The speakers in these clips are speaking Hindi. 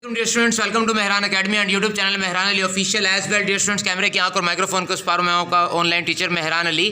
Dear students, welcome to Mehran academy and YouTube channel Mehran Ali official as well. Dear students, कैमरे की आंख और माइक्रोफोन को स्पारो मैं आपका online teacher Mehran Ali.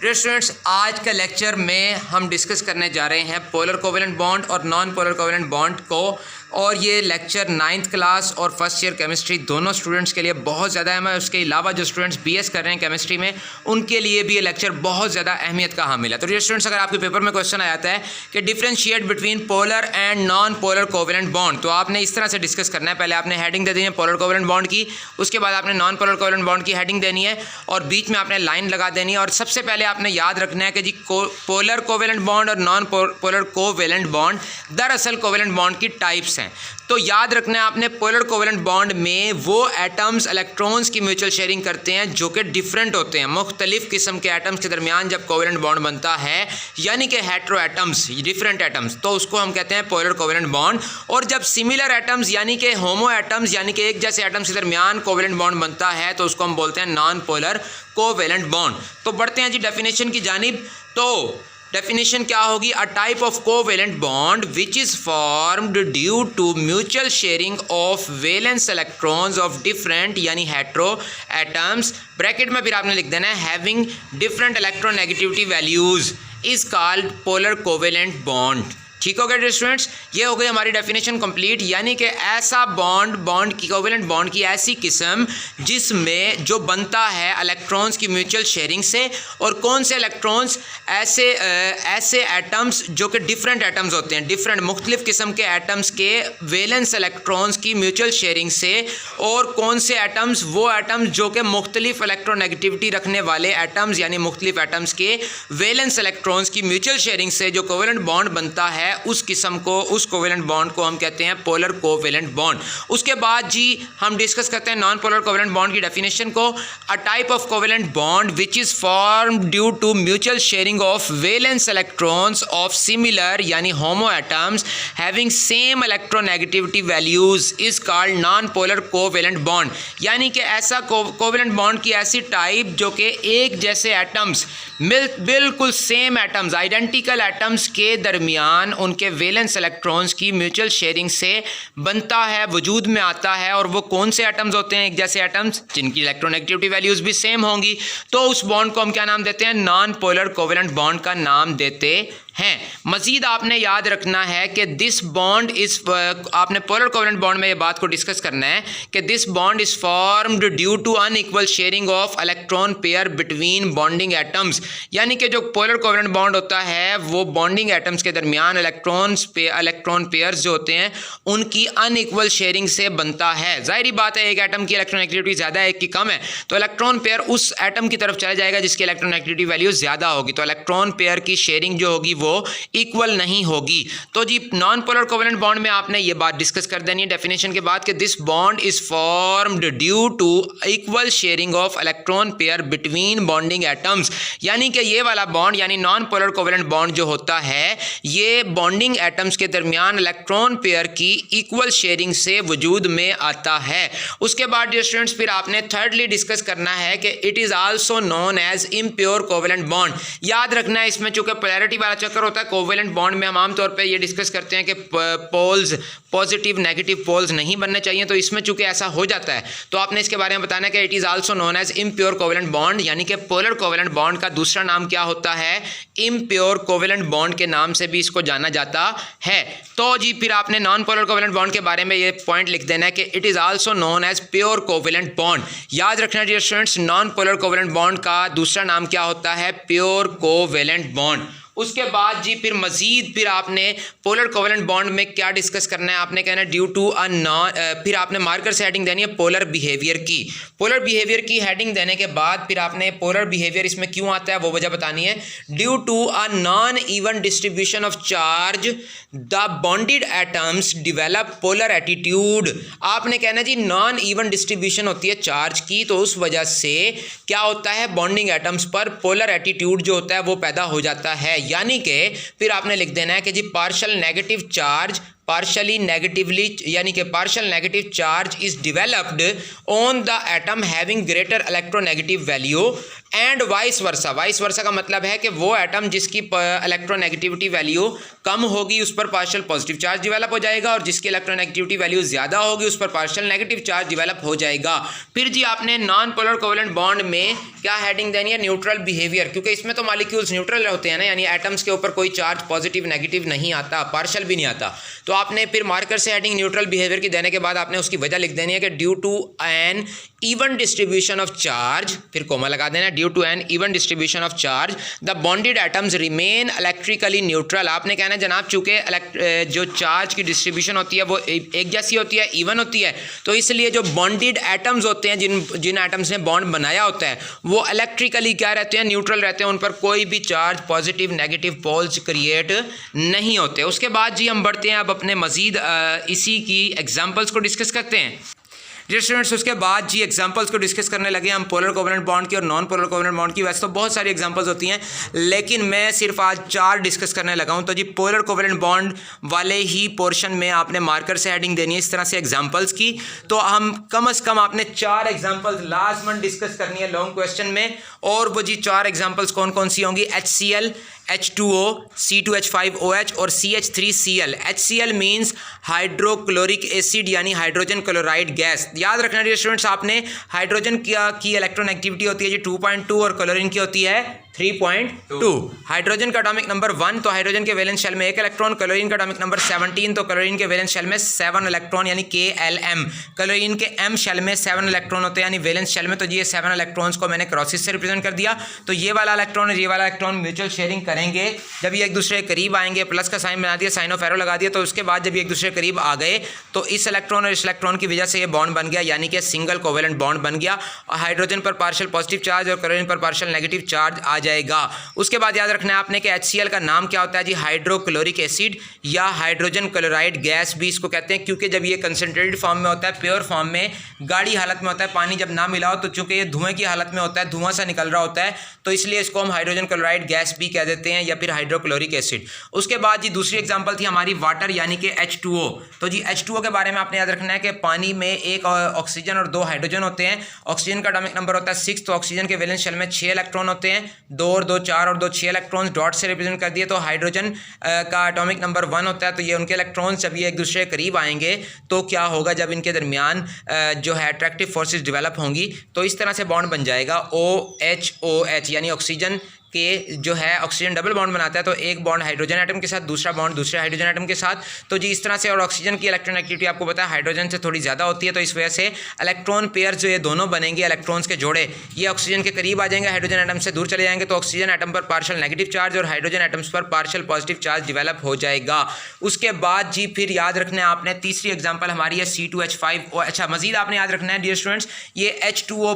Dear students, आज का लेक्चर में हम डिस्कस करने जा रहे हैं पोलर कोवेलेंट बॉन्ड और नॉन पोलर कोवेलेंट बॉन्ड को, और ये लेक्चर 9th क्लास और फर्स्ट ईयर केमिस्ट्री दोनों स्टूडेंट्स के लिए बहुत ज़्यादा अहम है। उसके अलावा जो स्टूडेंट्स बीएस कर रहे हैं केमिस्ट्री में, उनके लिए भी ये लेक्चर बहुत ज़्यादा अहमियत का हामिल है। तो डियर स्टूडेंट्स, अगर आपके पेपर में क्वेश्चन आ जाता है कि differentiate between polar and non polar covalent bond, तो आपने इस तरह से डिस्कस करना है। पहले आपने हेडिंग दे दी है पोलर कोवेलेंट बॉन्ड की, उसके बाद आपने नॉन पोलर कोवेलेंट बॉन्ड की हेडिंग देनी है और बीच में आपने लाइन लगा देनी है। और सबसे पहले आपने याद रखना है कि जी पोलर कोवेलेंट बॉन्ड और नॉन पोलर कोवेलेंट बॉन्ड दरअसल कोवेलेंट बॉन्ड की टाइप्स हैं। तो याद रखना है आपने, पोलर कोवेलेंट बॉन्ड में वो एटम्स इलेक्ट्रॉन्स की म्यूचुअल शेयरिंग करते हैं जो कि डिफरेंट होते हैं। मुख्तलिफ किस्म के एटम्स के दरमियान जब कोवेलेंट बॉन्ड बनता है, यानी कि हेटेरो एटम्स, डिफरेंट एटम्स, तो उसको हम कहते हैं पोलर कोवेलेंट बॉन्ड। और जब सिमिलर एटम्स यानी कि होमो एटम्स यानी कि एक जैसे एटम्स के दरमियान कोवेलेंट बॉन्ड बनता है, तो उसको हम बोलते हैं नॉन पोलर कोवेलेंट बॉन्ड। तो बढ़ते हैं जी डेफिनेशन की जानिब। तो डेफिनेशन क्या होगी? A type of covalent bond which is formed due to mutual sharing of valence electrons of different यानी हेटेरो एटम्स, ब्रैकेट में फिर आपने लिख देना है having different electronegativity values, is called polar covalent bond. ठीक हो गया स्टूडेंट्स, ये हो गई हमारी डेफिनेशन कंप्लीट। यानी कि ऐसा बॉन्ड की कोवेलेंट बॉन्ड की ऐसी किस्म जिसमें जो बनता है इलेक्ट्रॉन्स की म्यूचुअल शेयरिंग से, और कौन से इलेक्ट्रॉन्स ऐसे एटम्स जो कि डिफरेंट एटम्स होते हैं, डिफरेंट मुख्तलिफ किस्म के एटम्स के वैलेंस इलेक्ट्रॉन्स की म्यूचुअल शेयरिंग से, और कौन से एटम्स वो एटम्स जो कि मुख्तलिफ इलेक्ट्रोनेगेटिविटी रखने वाले एटम्स यानी मुख्तलिफ एटम्स के वैलेंस इलेक्ट्रॉन्स की म्यूचुअल शेयरिंग से जो कोवेलेंट बॉन्ड बनता है, उस किस्म को, उस कोवेलेंट बॉन्ड को हम कहते हैं पोलर कोवेलेंट बॉन्ड। उसके बाद जी हम डिस्कस करते हैं नॉन पोलर कोवेलेंट बॉन्ड की डेफिनेशन को। A type of covalent bond which is formed due to mutual sharing of valence electrons of similar यानी homo atoms having same electronegativity values is called non polar covalent bond. यानी कि ऐसा कोवेलेंट बॉन्ड की ऐसी टाइप जो कि एक जैसे एटम्स, बिल्कुल सेम एटम्स, आइडेंटिकल एटम्स के दरमियान उनके वैलेंस इलेक्ट्रॉन्स की म्यूचुअल शेयरिंग से बनता है, वजूद में आता है। और वो कौन से एटम्स होते हैं? एक जैसे एटम्स जिनकी इलेक्ट्रोनेगेटिविटी वैल्यूज भी सेम होंगी। तो उस बॉन्ड को हम क्या नाम देते हैं? नॉन पोलर कोवेलेंट बॉन्ड का नाम देते हैं। मजीद आपने याद रखना है कि दिस बॉन्ड इज, आपने पोलर कोवेलेंट बॉन्ड में ये बात को डिस्कस करना है कि this bond is formed due to unequal sharing of electron pair between bonding atoms. यानी कि जो पोलर कोवेलेंट बॉन्ड होता है वो बॉन्डिंग एटम्स के दरमियान इलेक्ट्रॉन पेयर्स जो होते हैं उनकी अनइक्वल शेयरिंग से बनता है। जाहिर बात है, एक एटम की इलेक्ट्रोनेगेटिविटी ज़्यादा है, एक की कम है, तो इलेक्ट्रॉन पेयर उस एटम की तरफ चला जाएगा जिसकी इलेक्ट्रोनेगेटिविटी वैल्यू ज़्यादा होगी। तो इलेक्ट्रॉन पेयर की शेयरिंग जो होगी वो इक्वल नहीं होगी। तो जी नॉन पोलर कोवेलेंट बॉन्ड में आपने ये बात डिस्कस कर देनी है डेफिनेशन के बाद कि this bond is formed due to equal sharing of electron pair between bonding atoms. यानी कि ये वाला बॉन्ड यानी नॉन पोलर कोवेलेंट बॉन्ड जो होता है, ये बॉन्डिंग एटम्स के दरमियान इलेक्ट्रॉन पेयर की इक्वल शेयरिंग से वजूद में आता है। उसके बाद डियर स्टूडेंट्स, फिर आपने थर्डली डिस्कस करना है कि it is also known as impure covalent bond. याद रखना है, इसमें चूंकि पोलैरिटी वाला चक्कर होता है, कोवेलेंट बॉन्ड में हम आमतौर पे ये डिस्कस करते हैं कि पोल्स, पॉजिटिव नेगेटिव पोल्स नहीं बनने चाहिए। तो इसमें चूंकि ऐसा हो जाता है, तो आपने इसके बारे में बताना है कि it is also known as impure covalent bond. यानी कि पोलर कोवेलेंट बॉन्ड का दूसरा नाम क्या होता है? इम्प्योर कोवेलेंट बॉन्ड के नाम से भी इसको जाना जाता है। तो जी फिर आपने नॉन पोलर कोवेलेंट बॉन्ड के बारे में ये पॉइंट लिख देना है कि it is also known as pure covalent bond. याद रखना dear students, non polar covalent bond का दूसरा नाम क्या होता है? Pure covalent bond. उसके बाद जी फिर मजीद फिर आपने पोलर कोवेलेंट बॉन्ड में क्या डिस्कस करना है? आपने कहना है ड्यू टू अ नॉन, फिर आपने मार्कर से हेडिंग देनी है पोलर बिहेवियर की। पोलर बिहेवियर की हेडिंग देने के बाद फिर आपने पोलर बिहेवियर इसमें क्यों आता है वो वजह बतानी है। Due to a non even distribution of charge the bonded atoms develop polar attitude. आपने कहना जी नॉन इवन डिस्ट्रीब्यूशन होती है चार्ज की, तो उस वजह से क्या होता है? बॉन्डिंग एटम्स पर पोलर एटीट्यूड जो होता है वो पैदा हो जाता है। यानी कि फिर आपने लिख देना है कि जी partial negative charge partially negatively यानी कि partial negative charge is developed on the atom having greater electronegative value and vice versa. Vice versa का मतलब है कि वो एटम जिसकी इलेक्ट्रोनेगेटिविटी वैल्यू कम होगी उस पर पार्शियल पॉजिटिव चार्ज डिवेलप हो जाएगा, और जिसकी इलेक्ट्रोनेगेटिविटी वैल्यू ज़्यादा होगी उस पर पार्शियल नेगेटिव चार्ज डिवेलप हो जाएगा। फिर जी आपने नॉन पोलर कोवेलेंट बॉन्ड में क्या हेडिंग देनी है? न्यूट्रल बिहेवियर, क्योंकि इसमें तो मॉलिक्यूल्स न्यूट्रल होते हैं ना, यानी एटम्स के ऊपर कोई चार्ज पॉजिटिव नेगेटिव नहीं आता, पार्शियल भी नहीं आता। तो आपने फिर मार्कर से हेडिंग न्यूट्रल बिहेवियर की देने के बाद आपने उसकी वजह लिख देनी है कि due to an even distribution of charge, फिर कोमा लगा देना, due to an even distribution of charge the bonded atoms remain electrically neutral. आपने कहना है जनाब चूंकि जो चार्ज की डिस्ट्रीब्यूशन होती है वो एक जैसी होती है, इवन होती है, तो इसलिए जो बॉन्डेड एटम्स होते हैं, जिन एटम्स ने बॉन्ड बनाया होता है, वो इलेक्ट्रिकली क्या रहते हैं? न्यूट्रल रहते हैं, उन पर कोई भी charge positive negative poles create नहीं होते। उसके बाद जी हम बढ़ते हैं अब अपने मजीद इसी की एग्जाम्पल्स को डिस्कस करते हैं। जी स्टूडेंट्स, उसके बाद जी एग्जांपल्स को डिस्कस करने लगे हम पोलर कोवेलेंट बॉन्ड की और नॉन पोलर कोवेलेंट बॉन्ड की। वैसे तो बहुत सारी एग्जांपल्स होती हैं, लेकिन मैं सिर्फ आज 4 डिस्कस करने लगा हूं। तो जी पोलर कोवेलेंट बॉन्ड वाले ही पोर्शन में आपने मार्कर से हेडिंग देनी है इस तरह से एग्जांपल्स की। तो हम कम से कम आपने 4 एग्जांपल्स लास्ट मंथ डिस्कस करनी है लॉन्ग क्वेश्चन में, और वो जी 4 एग्जांपल्स कौन कौन सी होंगी? HCl, H2O, C2H5OH और CH3Cl। HCl means hydrochloric acid यानी हाइड्रोजन क्लोराइड गैस। याद रखना स्टूडेंट्स, आपने हाइड्रोजन की इलेक्ट्रोनेगेटिविटी होती है जी 2.2 और क्लोरीन की होती है 3.2। हाइड्रोजन का एटॉमिक नंबर 1, तो हाइड्रोजन के वैलेंस शेल में 1 इलेक्ट्रॉन। क्लोरीन का एटॉमिक नंबर 17, तो क्लोरीन के वैलेंस शेल में 7 इलेक्ट्रॉन यानी KLM। क्लोरीन के M शेल में 7 इलेक्ट्रॉन होते हैं यानी वैलेंस शेल में। तो ये 7 इलेक्ट्रॉन्स को मैंने क्रॉसिस से रिप्रेजेंट कर दिया। तो ये वाला इलेक्ट्रॉन और ये वाला इलेक्ट्रॉन म्यूचुअल शेयरिंग करेंगे। जब ये एक दूसरे के करीब आएंगे, प्लस का साइन बना दिया, साइन ऑफ एरो लगा दिया, तो उसके बाद जब ये एक दूसरे के करीब आ गए तो इस इलेक्ट्रॉन और इस इलेक्ट्रॉन की वजह से ये बॉन्ड बन गया, यानी कि सिंगल कोवेलेंट बॉन्ड बन गया। और हाइड्रोजन पर पार्शियल पॉजिटिव चार्ज और क्लोरीन पर पार्शियल नेगेटिव चार्ज आ जाएगा। उसके बाद याद रखना है आपने कि HCl का नाम क्या होता है जी? हाइड्रोक्लोरिक एसिड या हाइड्रोजन क्लोराइड गैस भी इसको कहते हैं, क्योंकि जब ये कंसनट्रेटेड फॉर्म में होता है, प्योर फॉर्म में गाढ़ी हालत में होता है, पानी जब ना मिला हो, तो चूंकि ये धुएं की हालत में होता है, धुआं सा निकल रहा होता है, तो इसलिए इसको हम हाइड्रोजन क्लोराइड गैस भी कह देते हैं या फिर हाइड्रोक्लोरिक एसिड। उसके बाद जी दूसरी एग्जांपल थी हमारी वाटर यानी कि H2O। तो जी H2O के बारे में आपने याद रखना है कि पानी में एक ऑक्सीजन और 2 हाइड्रोजन होते हैं। ऑक्सीजन का एटॉमिक नंबर होता है 6, तो ऑक्सीजन के वैलेंस शेल में 6 इलेक्ट्रॉन होते हैं, 2 और 2 4 और 2 6 इलेक्ट्रॉन्स डॉट से रिप्रेजेंट कर दिए। तो हाइड्रोजन का एटॉमिक नंबर 1 होता है, तो ये उनके इलेक्ट्रॉन्स जब ये एक दूसरे के करीब आएंगे तो क्या होगा? जब इनके दरमियान जो है अट्रैक्टिव फोर्सेस डेवलप होंगी, तो इस तरह से बॉन्ड बन जाएगा OHOH, यानी ऑक्सीजन के जो है ऑक्सीजन डबल बॉन्ड बनाता है, तो एक बॉन्ड हाइड्रोजन एटम के साथ, दूसरा बॉन्ड दूसरे हाइड्रोजन एटम के साथ। तो जी इस तरह से, और ऑक्सीजन की इलेक्ट्रोनेगेटिविटी आपको पता है हाइड्रोजन से थोड़ी ज़्यादा होती है, तो इस वजह से इलेक्ट्रॉन पेयर जो ये दोनों बनेंगे, इलेक्ट्रॉन्स के जोड़े, ये ऑक्सीजन के करीब आ जाएंगे, हाइड्रोजन एटम से दूर चले जाएंगे, तो ऑक्सीजन एटम पर पार्शियल नेगेटिव चार्ज और हाइड्रोजन एटम्स पर पार्शियल पॉजिटिव चार्ज डिवेलप हो जाएगा। उसके बाद जी फिर याद रखना है आपने तीसरी एग्जाम्पल हमारी है C2H5O। अच्छा, मजीद आपने याद रखना है डियर स्टूडेंट्स, ये H2O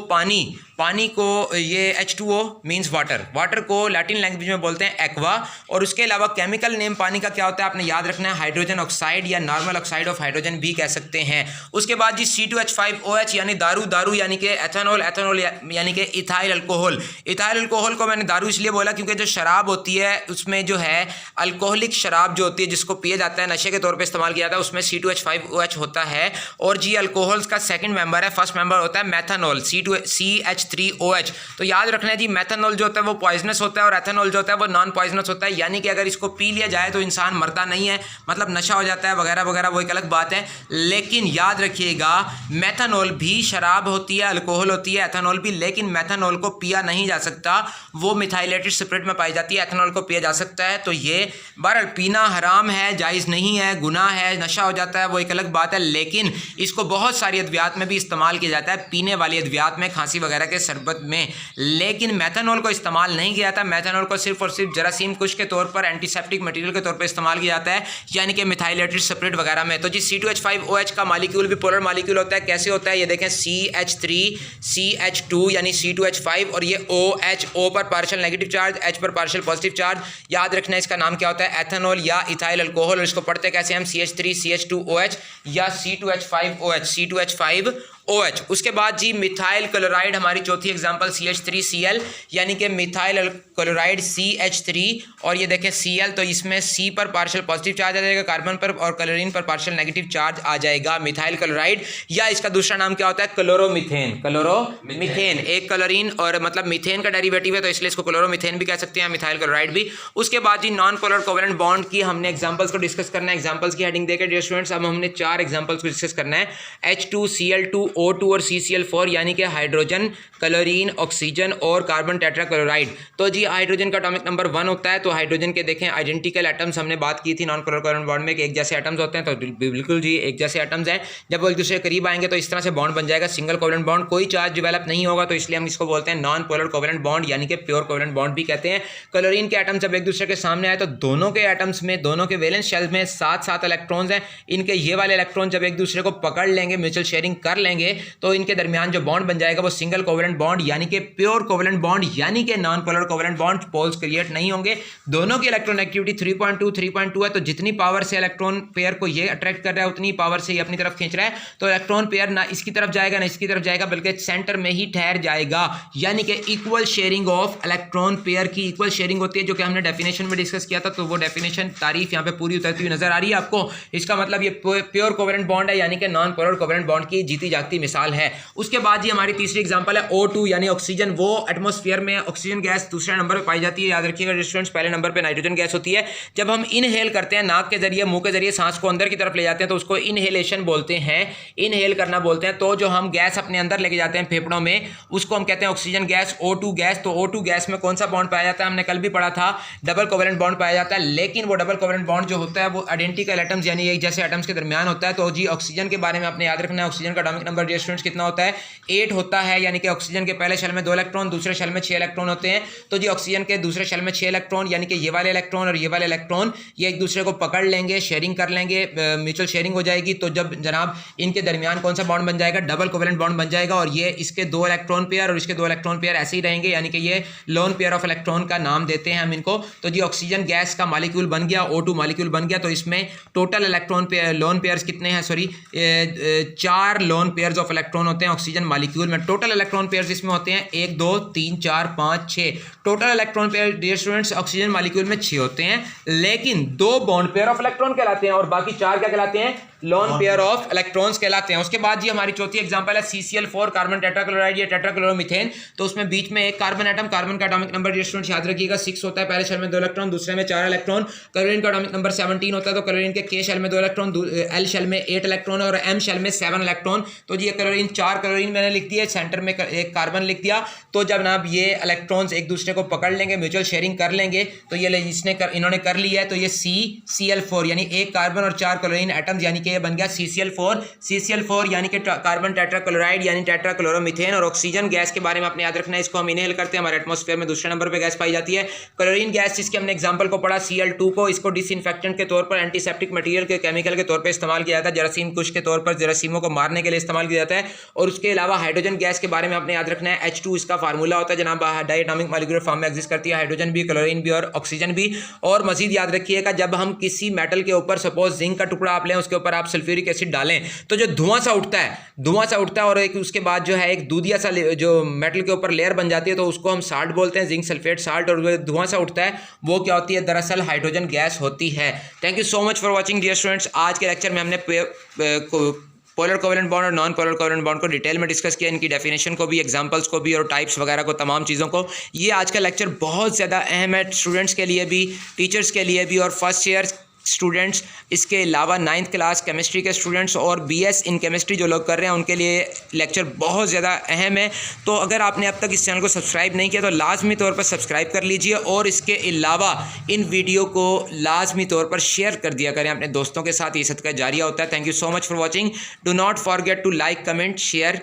पानी को, ये H2O मीन्स वाटर, वाटर को लैटिन लैंग्वेज में बोलते हैं एक्वा, और उसके अलावा केमिकल नेम पानी का क्या होता है आपने याद रखना है? हाइड्रोजन ऑक्साइड या नॉर्मल ऑक्साइड ऑफ हाइड्रोजन भी कह सकते हैं। उसके बाद जी C2H5OH यानी दारू यानी कि एथेनॉल यानी कि इथाइल अल्कोहल। इथाइल अल्कोहल को मैंने दारू इसलिए बोला क्योंकि जो शराब होती है उसमें जो है अल्कोहलिक शराब जो होती है जिसको पिया जाता है, नशे के तौर पर इस्तेमाल किया जाता है, उसमें C2H5OH होता है। और जी अल्कोहल्स का सेकेंड मेंबर है, फर्स्ट मेंबर होता है मैथनॉल CH3OH। तो याद रखना है जी मैथनॉल जो होता है वो पॉइजनस होता है और एथेनॉल जो होता है वो नॉन पॉइजनस होता है, यानी कि अगर इसको पी लिया जाए तो इंसान मरता नहीं है, मतलब नशा हो जाता है वगैरह वगैरह, वो एक अलग बात है। लेकिन याद रखिएगा मैथनॉल भी शराब होती है, अल्कोहल होती है, एथेनॉल भी, लेकिन मैथनॉल को पिया नहीं जा सकता, वो मिथाइलेटेड स्पिरिट में पाई जाती है, एथेनॉल को पिया जा सकता है। तो ये बहरहाल पीना हराम है, जायज़ नहीं है, गुनाह है, नशा हो जाता है, वो एक अलग बात है, लेकिन इसको बहुत सारी अद्वियात में भी इस्तेमाल किया जाता है, पीने वाली अद्वियात में, खांसी वगैरह के शरबत में, लेकिन मैथनॉल को इस्तेमाल नहीं किया जाता। मैथनॉल को सिर्फ और सिर्फ जरासीम कुश के तौर पर, एंटीसेप्टिक मटेरियल के तौर पर इस्तेमाल किया जाता है, यानी कि मिथाइलेटेड स्पिरिट वगैरह में। तो जी C2H5OH का मॉलिक्यूल भी पोलर मॉलिक्यूल होता है। कैसे होता है ये देखें, CH3 CH2 यानी C2H5 और ये OH, O पर पार्शियल नेगेटिव चार्ज, H पर पार्शियल पॉजिटिव चार्ज। याद रखना है इसका नाम क्या होता है? एथेनॉल या इथाइल अल्कोहल, और इसको पढ़ते कैसे हम? CH3 CH2OH या C2H5OH। उसके बाद जी मिथाइल क्लोराइड हमारी चौथी एग्जांपल CH3Cl यानी कि मिथाइल क्लोराइड CH3 और ये देखें Cl, तो इसमें C पर पार्शियल पॉजिटिव चार्ज आ जाएगा कार्बन पर और क्लोरीन पर पार्शियल नेगेटिव चार्ज आ जाएगा मिथाइल क्लोराइड, या इसका दूसरा नाम क्या होता है क्लोरोमीथेन। क्लोरोमीथेन एक क्लोरीन और मतलब मीथेन का डेरिवेटिव है, तो इसलिए इसको क्लोरोमीथेन भी कह सकते हैं, मिथाइल क्लोराइड भी। उसके बाद जी नॉन पोलर कोवेलेंट बॉन्ड की हमने एग्जांपल्स को डिस्कस करना है। एग्जांपल्स की हेडिंग देकर डियर स्टूडेंट्स अब हमने 4 एग्जांपल्स को डिस्कस करना है। H2Cl2 O2 और CCl4 यानी कि हाइड्रोजन, क्लोरीन, ऑक्सीजन और कार्बन टेट्राक्लोराइड। तो जी हाइड्रोजन का एटॉमिक नंबर 1 होता है, तो हाइड्रोजन के देखें आइडेंटिकल एटम्स हमने बात की थी नॉन पोलर कोवेलेंट बॉन्ड में कि एक जैसे एटम्स होते हैं, तो बिल्कुल जी एक जैसे एटम्स हैं। जब वो एक दूसरे के करीब आएंगे तो इस तरह से बॉन्ड बन जाएगा सिंगल कोवेलेंट बॉन्ड, कोई चार्ज डेवलप नहीं होगा, तो इसलिए हम इसको बोलते हैं नॉन पोलर कोवेलेंट बॉन्ड यानी कि प्योर कोवेलेंट बॉन्ड भी कहते हैं। क्लोरीन के एटम्स जब एक दूसरे के सामने आए तो दोनों के एटम्स में, दोनों के वैलेंस शेल में 7 इलेक्ट्रॉन्स हैं। इनके ये वाले इलेक्ट्रॉन जब एक दूसरे को पकड़ लेंगे, म्यूचुअल शेयरिंग कर लेंगे, तो इनके दरमियान जो बॉन्ड बन जाएगा वो सिंगल कोवेलेंट बॉन्ड यानी कि प्योर कोवेलेंट बॉन्ड यानी कि non polar covalent bond. Poles create नहीं होंगे। दोनों की इलेक्ट्रॉन एक्टिविटी 3.2 है, तो जितनी पावर से इलेक्ट्रॉन पेयर को ये अट्रैक्ट कर रहा है उतनी पावर से ये अपनी तरफ खींच रहा है, तो इलेक्ट्रॉन पेयर ना इसकी तरफ जाएगा ना इसकी तरफ जाएगा, बल्कि सेंटर में ही ठहर जाएगा, यानी कि equal sharing of electron pair की इक्वल शेयरिंग होती है, जो कि हमने डेफिनेशन में डिस्कस किया था। तो वो डेफिनेशन तारीफ यहाँ पे पूरी उतरती हुई नजर आ रही है आपको। इसका मतलब ये प्योर कोवेलेंट बॉन्ड है यानी कि नॉन पोलर कोवेलेंट बॉन्ड की जीती जागती मिसाल है। उसके बाद जी हमारी तीसरी एग्जांपल है O2 यानी ऑक्सीजन। वो एटमॉस्फेयर में ऑक्सीजन गैस दूसरे नंबर पे पाई जाती है, याद रखिएगा स्टूडेंट्स, पहले नंबर पे नाइट्रोजन गैस होती है। जब हम इनहेल करते हैं नाक के जरिए, मुंह के जरिए सांस को अंदर की तरफ ले जाते हैं, तो उसको इनहेलेशन बोलते हैं, इनहेल करना बोलते हैं। तो जो हम गैस अपने अंदर लेके जाते हैं फेफड़ों में, उसको हम कहते हैं ऑक्सीजन गैस, O2 गैस। तो O2 गैस में कौन सा बॉन्ड पाया जाता है, हमने कल भी पढ़ा था, डबल कोवेलेंट बॉन्ड पाया जाता है। लेकिन वो डबल कोवेलेंट बॉन्ड जो होता है वो आइडेंटिकल एटम्स यानी एक जैसे एटम्स के दरमियान होता है। तो जी ऑक्सीजन के बारे में आपने याद रखना है, ऑक्सीजन का एटॉमिक नंबर डियर स्टूडेंट्स कितना होता है, 8 होता है, यानी कि ऑक्सीजन के पहले शेल में 2 इलेक्ट्रॉन, दूसरे शेल में 6 इलेक्ट्रॉन होते हैं। तो जी ऑक्सीजन के दूसरे शेल में 6 इलेक्ट्रॉन यानी कि ये वाले इलेक्ट्रॉन और ये वाले इलेक्ट्रॉन ये एक दूसरे को पकड़ लेंगे, शेयरिंग कर लेंगे, म्यूचुअल शेयरिंग हो जाएगी। तो जब जनाब इनके दरमियान कौन सा बॉन्ड बन जाएगा, डबल कोवेलेंट बॉन्ड बन जाएगा, और ये इसके 2 इलेक्ट्रॉन पेयर और इसके 2 इलेक्ट्रॉन पेयर ऐसे ही रहेंगे, यानी कि ये लोन पेयर ऑफ इलेक्ट्रॉन का नाम देते हैं हम इनको। तो जी ऑक्सीजन गैस का मॉलिक्यूल बन गया, O2 मॉलिक्यूल बन गया। तो इसमें total electron pair lone pairs कितने हैं, 4 लोन पेयर्स ऑफ इलेक्ट्रॉन होते हैं ऑक्सीजन मॉलिक्यूल में। टोटल इलेक्ट्रॉन पेयर्स इसमें होते हैं 1 2 3 4 5 6। Total electron pair dear students oxygen molecule में 6 होते हैं, लेकिन 2 बॉन्ड पेयर ऑफ इलेक्ट्रॉन कहलाते हैं और बाकी 4 क्या कहलाते हैं, लोन पेयर ऑफ इलेक्ट्रॉन्स कहलाते हैं। उसके बाद जी हमारी चौथी एग्जांपल है CCl4 कार्बन टेट्राक्लोराइड या टेट्राक्लोरोमीथेन। तो उसमें बीच में एक कार्बन एटम, कार्बन का एटॉमिक नंबर डियर स्टूडेंट्स याद रखिएगा 6 होता है, पहले शेल में 2 इलेक्ट्रॉन, दूसरे में 4 इलेक्ट्रॉन। क्लोरीन का एटॉमिक नंबर 17 होता है, तो क्लोरीन के K शेल में 2 इलेक्ट्रॉन, L शेल में 8 इलेक्ट्रॉन और M शेल में 7 इलेक्ट्रॉन। तो जी ये क्लोरीन 4 क्लोरीन मैंने लिख दिया, सेंटर में एक कार्बन लिख दिया। तो जब ना ये इलेक्ट्रॉन्स एक दूसरे को पकड़ लेंगे, म्यूचुअल शेयरिंग कर लेंगे, तो ये इन्होंने कर लिया है, तो ये CCl4 यानी एक कार्बन और 4 क्लोरीन एटम्स, यानी कि ये बन गया CCl4 यानी कि कार्बन टेट्राक्लोराइड यानी टेट्राक्लोरोमीथेन। और ऑक्सीजन गैस के बारे में आपने याद रखना है, इसको हम इनहेल करते हैं, हमारे एटमॉस्फेयर में दूसरे नंबर पे गैस पाई जाती है। क्लोरीन गैस जिसके हमने एग्जांपल को पढ़ा Cl2 को, इसको डिसइंफेक्टेंट के तौर पर, एंटीसेप्टिक मटेरियल के केमिकल के तौर पर इस्तेमाल किया जाता है, जरासीम कुश के तौर पर जरासीमों को मारने के लिए इस्तेमाल किया जाता है। और उसके अलावा हाइड्रोजन गैस के बारे में आपने याद रखना है, H2 इसका फार्मूला होता है जनाब, डायटोमिक मॉलिक्यूलर फॉर्म में एग्जिस्ट करती है, हाइड्रोजन भी, क्लोरीन भी और ऑक्सीजन भी। और मजीद याद रखिएगा, जब हम किसी मेटल के ऊपर सपोज जिंक का टुकड़ा आप लें, उसके ऊपर आप सल्फ्यूरिक एसिड डालें, तो जो धुआं सा उठता है और एक उसके बाद जो है एक दूधिया सा जो मेटल के ऊपर लेयर बन जाती है, तो उसको हम साल्ट बोलते हैं, जिंक सल्फेट साल्ट। और धुआं सा उठता है वो क्या होती है, दरअसल हाइड्रोजन गैस होती है। Thank you so much for watching dear students. आज के लेक्चर में हमने पोलर कोवेलेंट बॉन्ड और नॉन पोलर कोवेलेंट बॉन्ड को डिटेल में डिस्कस किया, इनकी डेफिनेशन को भी, एग्जांपल्स को भी और टाइप्स वगैरह को, तमाम चीज़ों को। ये आज का लेक्चर बहुत ज़्यादा अहम है स्टूडेंट्स के लिए भी, टीचर्स के लिए भी और फर्स्ट ईयर स्टूडेंट्स, इसके अलावा 9th क्लास केमिस्ट्री के स्टूडेंट्स और BS इन केमिस्ट्री जो लोग कर रहे हैं उनके लिए लेक्चर बहुत ज़्यादा अहम है। तो अगर आपने अब तक इस चैनल को सब्सक्राइब नहीं किया तो लाजमी तौर पर सब्सक्राइब कर लीजिए, और इसके अलावा इन वीडियो को लाजमी तौर पर शेयर कर दिया करें अपने दोस्तों के साथ, ये सदका जारिया होता है। Thank you so much for watching. Do not forget to like, comment, share.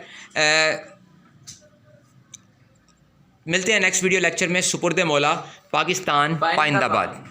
मिलते हैं नेक्स्ट वीडियो लेक्चर में। सुपुर्द मौला, पाकिस्तान, पाइंदाबाद।